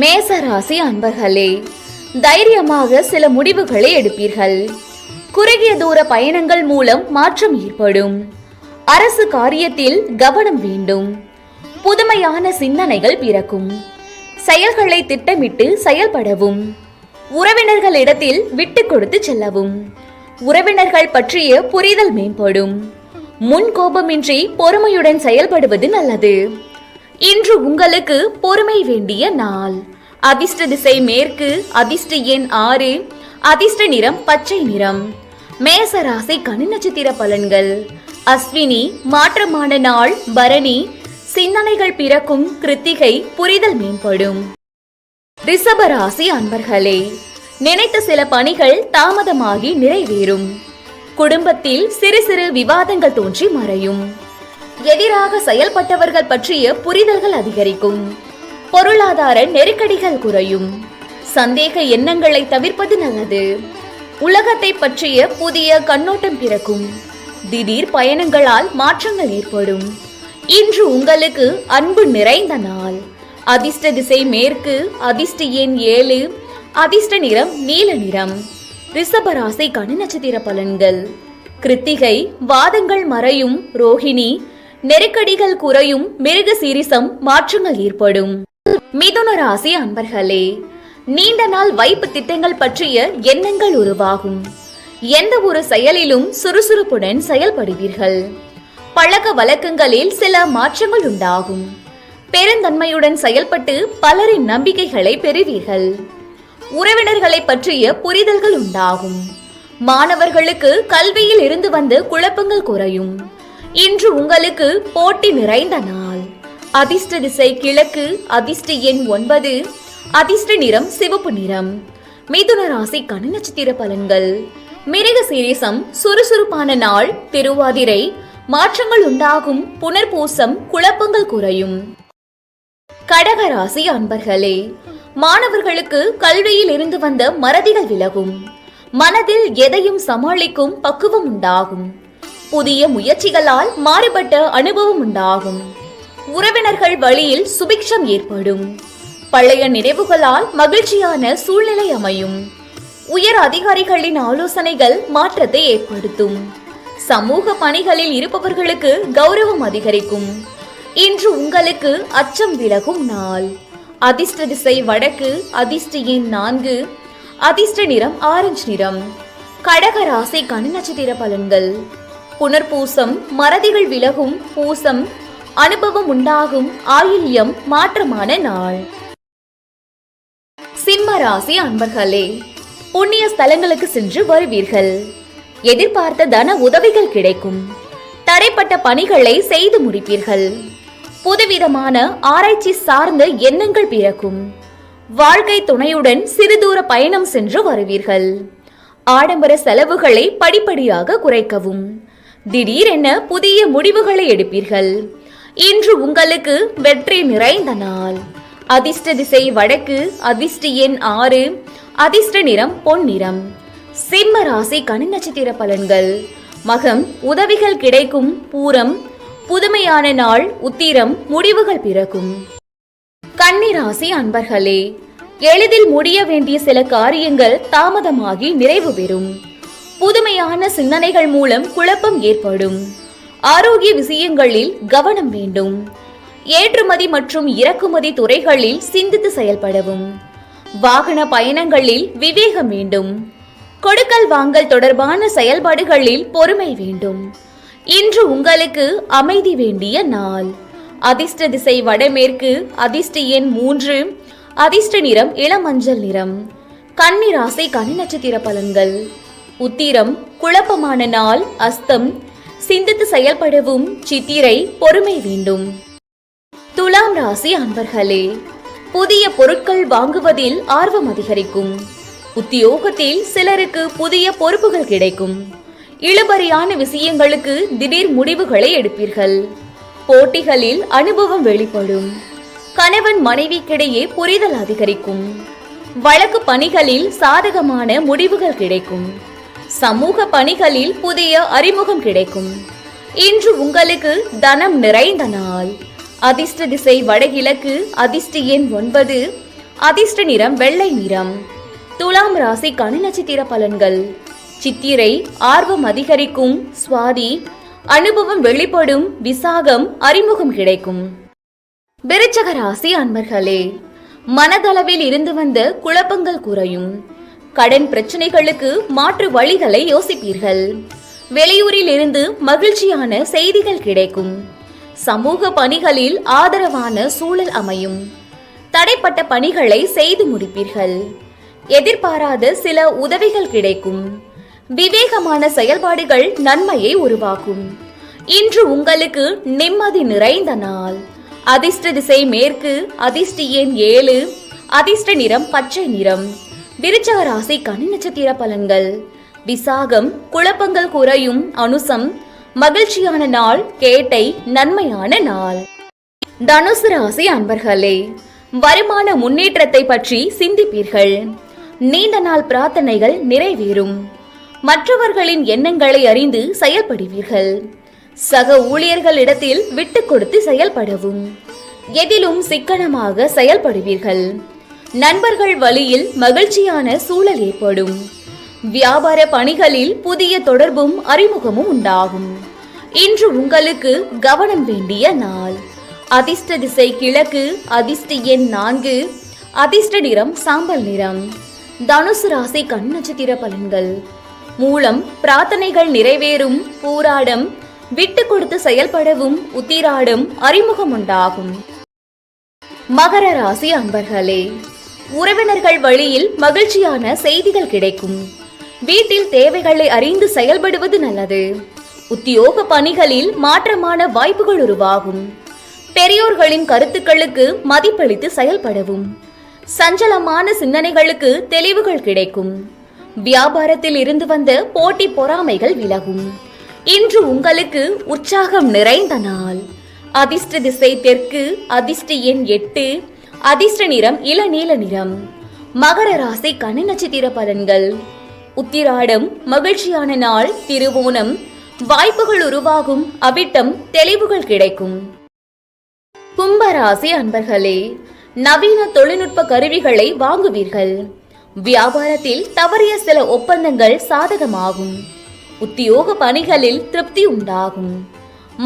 மேசராசி அன்பர்களே, தைரியமாக சில முடிவுகளை எடுப்பீர்கள். குறுகிய தூர பயணங்கள் மூலம் மாற்றம் ஏற்படும். அரசு காரியத்தில் கவனம் வேண்டும். புதுமையான சிந்தனைகள் பிறக்கும். செயல்களை திட்டமிட்டு செயல்படவும். உறவினர்களிடத்தில் விட்டு கொடுத்து செல்லவும். உறவினர்கள் பற்றிய புரிதல் மேம்படும். முன் கோபமின்றி பொறுமையுடன் செயல்படுவது நல்லது. இன்று உங்களுக்கு பொறுமை வேண்டிய நாள். அதிர்ஷ்ட திசை மேற்கு. அதிர்ஷ்ட எண் 6. அதிர்ஷ்ட நிறம் பச்சை நிறம். மேசராசிக்கான நட்சத்திர பலன்கள். அஸ்வினி மாற்றமான நாள். பரணி சிந்தனைகள் பிறக்கும். கிருத்திகை புரிதல் மேம்படும். ரிஷபராசி அன்பர்களே, நினைத்த சில பணிகள் தாமதமாகி நிறைவேறும். குடும்பத்தில் சிறு சிறு விவாதங்கள் தோன்றி மறையும். எதிராக செயல்பட்டவர்கள் பற்றிய புரிதல்கள் அதிகரிக்கும். பொருளாதார நெருக்கடிகள் குறையும். சந்தேக எண்ணங்களை தவிர்ப்பது நல்லது. உலகத்தை பற்றிய புதிய கண்ணோட்டம் பிறக்கும். திடீர் பயணங்களால் மாற்றங்கள் ஏற்படும். இன்று உங்களுக்கு அன்பு நிறைந்த நாள். அதிர்ஷ்ட திசை மேற்கு. அதிர்ஷ்ட எண் 7. அதிர்ஷ்ட நிறம் நீல நிறம். ரிஷபராசிக்கான நட்சத்திர பலன்கள். கிருத்திகை வாதங்கள் மறையும். ரோஹிணி நெருக்கடிகள் குறையும். மிருகசீரிசம் மாற்றங்கள் ஏற்படும். மிதுன ராசி அன்பர்களே, நீண்ட நாள் வைப்பு திட்டங்கள் பற்றிய எண்ணங்கள் உருவாகும். எந்த ஒரு செயலிலும் சுறுசுறுப்புடன் செயல்படுவீர்கள். பழக்க வழக்கங்களில் சில மாற்றங்கள் உண்டாகும். பெருந்தன்மையுடன் செயல்பட்டு பலரின் நம்பிக்கைகளை பெறுவீர்கள். உறவினர்களை பற்றிய புரிதல்கள் உண்டாகும். மாணவர்களுக்கு கல்வியில் இருந்து வந்த குழப்பங்கள் குறையும். இன்று உங்களுக்கு போட்டி நிறைந்த நாள். அதிர்ஷ்ட திசை கிழக்கு. அதிர்ஷ்ட எண் 9. அதிர்ஷ்ட நிறம் சிவப்பு நிறம். மிதுன ராசிக்கான நட்சத்திர பலன்கள். மிருகசீரிசம் சுறுசுறுப்பான நாள். திருவாதிரை மாற்றங்கள் உண்டாகும். புனர்பூசம் குழப்பங்கள் குறையும். கடகராசி அன்பர்களே, மாணவர்களுக்கு கல்வியில் இருந்து வந்த மறதிகள் விலகும். மனதில் எதையும் சமாளிக்கும் பக்குவம் உண்டாகும். புதிய முயற்சிகளால் மாறுபட்ட அனுபவம் உண்டாகும். உறவினர்கள் வழியில் சுபிக்ஷம் ஏற்படும். பழைய நினைவுகளால் மகிழ்ச்சியான சூழ்நிலை அமையும். உயர் அதிகாரிகளின் ஆலோசனைகள் மாற்றத்தை ஏற்படுத்தும். சமூக பணிகளில் இருப்பவர்களுக்கு கௌரவம் அதிகரிக்கும். இன்று உங்களுக்கு அச்சம் விலகும் நாள். அதிர்ஷ்ட திசை வடக்கு. அதிர்ஷ்ட எண் 4. அதிர்ஷ்ட நிறம் ஆரஞ்சு நிறம். கடக ராசிக்கான நட்சத்திர பலன்கள். புனர்பூசம் மறதிகள் விலகும். பூசம் அனுபவம் உண்டாகும். ஆயில்யம் மாற்றமான நாள். சிம்ம ராசி அன்பர்களே, புண்ணிய ஸ்தலங்களுக்கு சென்று வருவீர்கள். எதிர்பார்த்த தன உதவிகள் கிடைக்கும். தடைப்பட்ட பணிகளை செய்து முடிப்பீர்கள். புதுவிதமான ஆராய்ச்சி சார்ந்த எண்ணங்கள் பிறக்கும். வாழ்க்கை துணையுடன் சிறு தூர பயணம் சென்று வருவீர்கள். ஆடம்பர செலவுகளை படிப்படியாக குறைக்கவும். திடீரென புதிய முடிவுகளை எடுப்பீர்கள். இன்று உங்களுக்கு வெற்றி நிறைந்த நாள். அதிர்ஷ்ட திசை வடக்கு. அதிர்ஷ்ட எண் 6. அதிர்ஷ்ட நிறம் பொன்னிறம். சிம்ம ராசிக்கான நட்சத்திர பலன்கள். மகம் உதவிகள் கிடைக்கும். பூரம் புதுமையான நாள். உத்திரம் முடிவுகள் பிறக்கும். கன்னி ராசி அன்பர்களே, எளிதில் முடிய வேண்டிய சில காரியங்கள் தாமதமாகி நிறைவு பெறும். புதுமையான சிந்தனைகள் மூலம் குழப்பம் ஏற்படும். ஆரோக்கிய விஷயங்களில் கவனம் வேண்டும். ஏற்றுமதி மற்றும் இறக்குமதி துறைகளில் சிந்தித்து செயல்படவும். வாகன பயணங்களில் விவேகம் வேண்டும். கொடுக்கல் வாங்கல் தொடர்பான செயல்பாடுகளில் பொறுமை வேண்டும். இன்று உங்களுக்கு அமைதி வேண்டிய நாள். அதிர்ஷ்ட திசை வடமேற்கு. அதிர்ஷ்ட எண் 3. அதிர்ஷ்ட நிறம் இளமஞ்சள் நிறம். கன்னி ராசிக்கான நட்சத்திர பலன்கள். உத்திரம் குழப்பமான நாள். அஸ்தம் சிந்தித்து செயல்படவும். சித்திரை பொறுமை வேண்டும். துலாம் ராசி அன்பர்களே, புதிய பொருட்கள் வாங்குவதில் ஆர்வம் அதிகரிக்கும். உத்தியோகத்தில் சிலருக்கு புதிய பொறுப்புகள் கிடைக்கும். இழுபறியான விஷயங்களுக்கு திடீர் முடிவுகளை எடுப்பீர்கள். போட்டிகளில் அனுபவம் வெளிப்படும். கணவன் மனைவிக்கிடையே புரிதல் அதிகரிக்கும். வழக்கு பணிகளில் சாதகமான முடிவுகள் கிடைக்கும். சமூக பணிகளில் புதிய அறிமுகம் கிடைக்கும். இன்று உங்களுக்கு தனம் நிறைந்த நாள். அதிர்ஷ்ட திசை வடகிழக்கு. அதிர்ஷ்ட எண் 9. அதிர்ஷ்ட நிறம் வெள்ளை நிறம். துலாம் ராசிக்கான நட்சத்திர பலன்கள். சித்திரை ஆர்வம் அதிகரிக்கும். சுவாதி அனுபவம் வெளிப்படும். விசாகம் அறிமுகம் கிடைக்கும். விருச்சக ராசி அன்பர்களே, மனதளவில் இருந்து வந்த குழப்பங்கள் குறையும். கடன் பிரச்சனைகளுக்கு மாற்று வழிகளை யோசிப்பீர்கள். வெளியூரில் இருந்து மகிழ்ச்சியான செய்திகள் கிடைக்கும். சமூக பணிகளில் ஆதரவான சூழல் அமையும். தடைப்பட்ட பணிகளை செய்து முடிப்பீர்கள். எதிர்பாராத சில உதவிகள் கிடைக்கும். விவேகமான செயல்பாடுகள் நன்மையை உருவாக்கும். இன்று உங்களுக்கு நிம்மதி நிறைந்த நாள். அதிர்ஷ்ட திசை மேற்கு. அதிர்ஷ்ட எண் 7. அதிர்ஷ்ட நிறம் பச்சை நிறம். விருச்சக ராசிக்கான நட்சத்திர பலன்கள். விசாகம் குழப்பங்கள் குறையும். அனுசம் மகிழ்ச்சியான நாள். கேட்டை நன்மையான நாள். தனுசு ராசி அன்பர்களே, வருமான முன்னேற்றத்தை பற்றி சிந்திப்பீர்கள். நீண்ட நாள் பிரார்த்தனைகள் நிறைவேறும். மற்றவர்களின் எண்ணங்களை அறிந்து செயல்படுவீர்கள். சக ஊழியர்களிடத்தில் விட்டு கொடுத்து செயல்படவும். எதிலும் சிக்கனமாக செயல்படுவீர்கள். நண்பர்கள் வழியில் மகிழ்ச்சியான சூழல் ஏற்படும். வியாபார பணிகளில் புதிய தொடர்பும் அறிமுகமும் உண்டாகும். இன்று உங்களுக்கு கவனம் வேண்டிய நாள். அதிர்ஷ்ட திசை கிழக்கு. அதிர்ஷ்ட எண் 4. அதிர்ஷ்ட நிறம் சாம்பல் நிறம். தனுசு ராசி நட்சத்திர பலன்கள். மூலம் பிரார்த்தனைகள் நிறைவேறும். பூராடம் விட்டு கொடுத்து செயல்படவும். உத்திராடம் அறிமுகம் உண்டாகும். மகர ராசி அன்பர்களே, உறவினர்கள் வழியில் மகிழ்ச்சியான செய்திகள் கிடைக்கும். வீட்டில் தேவைகளை அறிந்து செயல்படுவது நல்லது. உத்தியோக பணிகளில் மாற்றமான வாய்ப்புகள் உருவாகும். பெரியோர்களின் கருத்துக்களுக்கு மதிப்பளித்து செயல்படவும். சஞ்சலமான சிந்தனைகளுக்கு தெளிவுகள் கிடைக்கும். வியாபாரத்தில் இருந்து வந்த போட்டி பொறாமைகள் விலகும். இன்று உங்களுக்கு உற்சாகம் நிறைந்த நாள். அதிர்ஷ்ட திசை தெற்கு. அதிர்ஷ்ட எண் 8. அதிர்ஷ்ட நிறம் இளநீல நிறம். மகர ராசிக்கான நட்சத்திர பலன்கள். உத்திராடம் மகிழ்ச்சியான நாள். திருவோணம் வாய்ப்புகள் உருவாகும். அவிட்டம் தெளிவுகள் கிடைக்கும். கும்பராசி அன்பர்களே, நவீன தொழில்நுட்ப கருவிகளை வாங்குவீர்கள். வியாபாரத்தில் தவறிய சில ஒப்பந்தங்கள் சாதகமாகும். உத்தியோக பணிகளில் திருப்தி உண்டாகும்.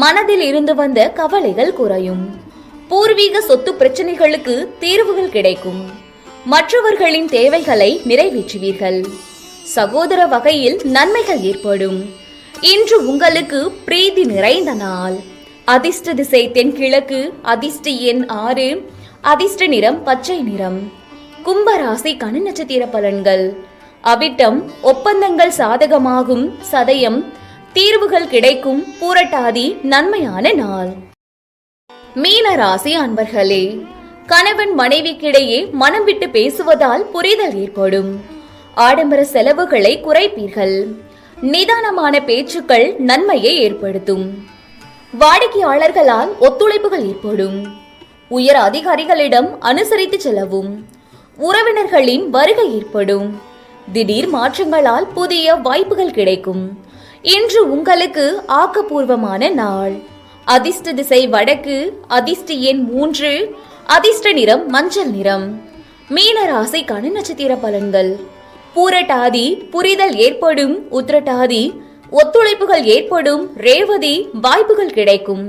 மனதில் இருந்து வந்த கவலைகள் குறையும். பூர்வீக சொத்து பிரச்சனைகளுக்கு தீர்வுகள் கிடைக்கும். மற்றவர்களின் தேவைகளை நிறைவேற்றுவீர்கள். சகோதர வகையில் நன்மைகள் ஏற்படும். இன்று உங்களுக்கு பிரீதி நிறைந்த நாள். அதிர்ஷ்ட திசை தென்கிழக்கு. அதிர்ஷ்ட எண் 6. அதிர்ஷ்ட நிறம் பச்சை நிறம். கும்பராசிக்கான நட்சத்திர பலன்கள். அவிட்டம் ஒப்பந்தங்கள் சாதகமாகும். சதயம் தீர்வுகள் கிடைக்கும். பூரட்டாதி நன்மையான நாள். மீன ராசி அன்பர்களே, கணவன் மனைவிக்கிடையே மனம் விட்டு பேசுவதால் புரிதல் ஏற்படும். ஆடம்பர செலவுகளை குறைப்பீர்கள். நிதானமான பேச்சுக்கள் நன்மையை ஏற்படுத்தும். வாடிக்கையாளர்களால் ஒத்துழைப்புகள் ஏற்படும். உயர் அதிகாரிகளிடம் அனுசரித்து செல்லவும். உறவினர்களின் வருகை ஏற்படும். திடீர் மாற்றங்களால் புதிய வாய்ப்புகள் கிடைக்கும். இன்று உங்களுக்கு ஆக்கப்பூர்வமான நாள். அதிர்ஷ்ட திசை வடக்கு. அதிர்ஷ்ட எண் 3. அதிர்ஷ்ட நிறம் மஞ்சள் நிறம். மீன ராசிக்கான நட்சத்திர பலன்கள். பூரட்டாதி புரிதல் ஏற்படும். உத்திரட்டாதி ஒத்துழைப்புகள் ஏற்படும். ரேவதி வாய்ப்புகள் கிடைக்கும்.